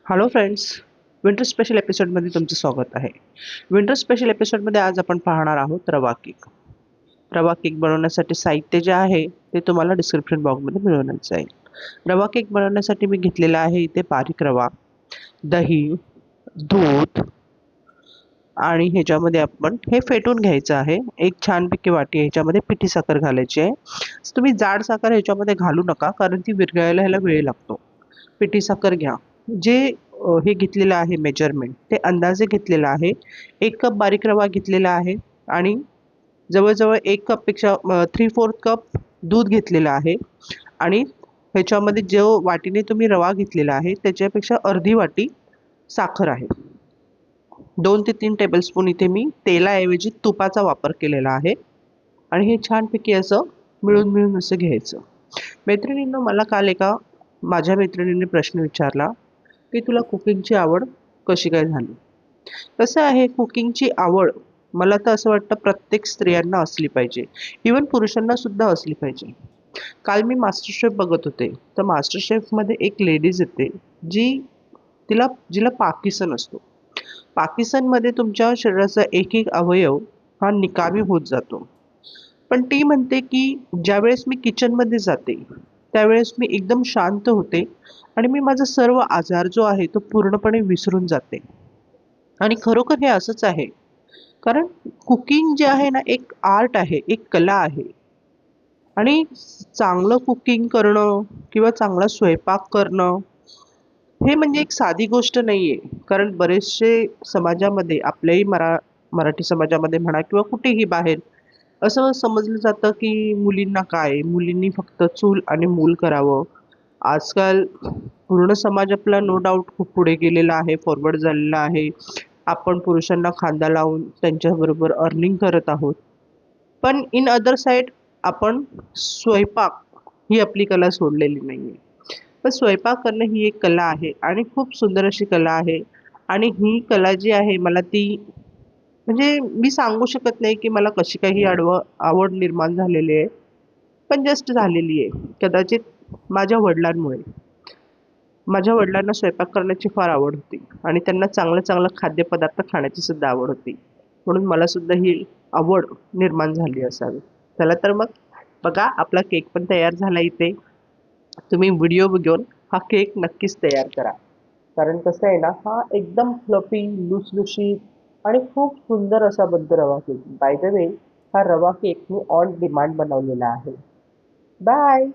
Hello friends, winter special एपिसोडमध्ये तुमचं स्वागत आहे. विंटर स्पेशल एपिसोडमध्ये आज आपण पाहणार आहोत रवा केक. रवा केक बनवण्यासाठी साहित्य जे आहे ते तुम्हाला डिस्क्रिप्शन बॉक्समध्ये मिळवण्यात जाईल. रवा केक बनवण्यासाठी मी घेतलेला आहे इथे बारीक रवा, दही, दूध आणि ह्याच्यामध्ये आपण हे फेटून घ्यायचं आहे. एक छानपैकी वाटी आहे, ह्याच्यामध्ये पिठी साखर घालायची आहे. तुम्ही जाड साखर ह्याच्यामध्ये घालू नका, कारण ती विरघळायला ह्याला वेळ लागतो. पिठी साखर घ्या. जे हे घेतलेलं आहे मेजरमेंट ते अंदाजे घेतलेलं आहे. 1 कप बारीक रवा घेतलेला आहे आणि जवळ-जवळ 1 कपपेक्षा 3/4 कप दूध घेतलेलं आहे आणि ह्याच्यामध्ये जो वाटीने तुम्ही रवा घेतलेला आहे त्याच्यापेक्षा अर्धी वाटी साखर आहे. 2 ते 3 टेबलस्पून इथे मी तेलाऐवजी तुपाचा वापर केलेला आहे आणि हे छानपैकी असं मिळून असं घ्यायचं. मैत्रिणींनो, मला काल एका माझ्या मैत्रिणीने प्रश्न विचारला की तुला कुकिंगची आवड कशी काय झाली? कसं आहे, कुकिंगची आवड मला तर असं वाटतं प्रत्येक स्त्रियांना असली पाहिजे. इव्हन पुरुषांना सुद्धा असली पाहिजे. काल मी मास्टर शेफ बघत होते. तर मास्टर शेफमध्ये एक लेडीज येते जी जिला पार्किन्सन असतो. पार्किन्सनमध्ये तुमच्या शरीराचा एक अवयव हा निकामी होत जातो. पण ती म्हणते की ज्यावेळेस मी किचनमध्ये जाते त्यावेळेस मी एकदम शांत होते आणि मी माझा सर्व आजार जो आहे तो पूर्णपणे विसरून जाते. आणि खरोखर हे असंच आहे. कारण कुकिंग जे आहे ना, एक आर्ट आहे, एक कला आहे. आणि चांगलं कुकिंग करणं किंवा चांगला स्वयंपाक करणं हे म्हणजे एक साधी गोष्ट नाहीये. कारण बरेचसे समाजामध्ये आपल्याही मराठी समाजामध्ये म्हणा किंवा कुठेही बाहेर असं समजलं जातं की मुलींना काय, मुलींनी फक्त चूल आणि मूल करावं. आजकाल पूर्ण समाज आपला नो डाऊट खूप पुढे गेलेला आहे, फॉरवर्ड झालेला आहे. आपण पुरुषांना खांदा लावून त्यांच्याबरोबर अर्निंग करत आहोत. पण इन अदर साइड आपण स्वयंपाक ही आपली कला सोडलेली नाहीये. पण स्वयंपाक करणं ही एक कला आहे आणि खूप सुंदर अशी कला आहे. आणि ही कला जी आहे मला ती म्हणजे मी सांगू शकत नाही की मला कशी काय ही आवड निर्माण झालेली आहे. पण जस्ट झालेली आहे. कदाचित माझ्या वडिलांमुळे. माझ्या वडिलांना स्वयंपाक करण्याची फार आवड होती आणि त्यांना चांगलं-चांगलं खाद्यपदार्थ खाण्याची सुद्धा आवड होती. म्हणून मला सुद्धा ही आवड निर्माण झाली असावी. चला तर मग बघा, आपला केक पण तयार झाला इथे. तुम्ही व्हिडिओ बघून हा केक नक्कीच तयार करा. कारण कसं आहे ना, हा एकदम फ्लफी, लुसलुशीत आणि खूप सुंदर असा बनतो रवा केक. बाय द वे, हा रवा केक मी ऑन डिमांड बनवलेला आहे. बाय.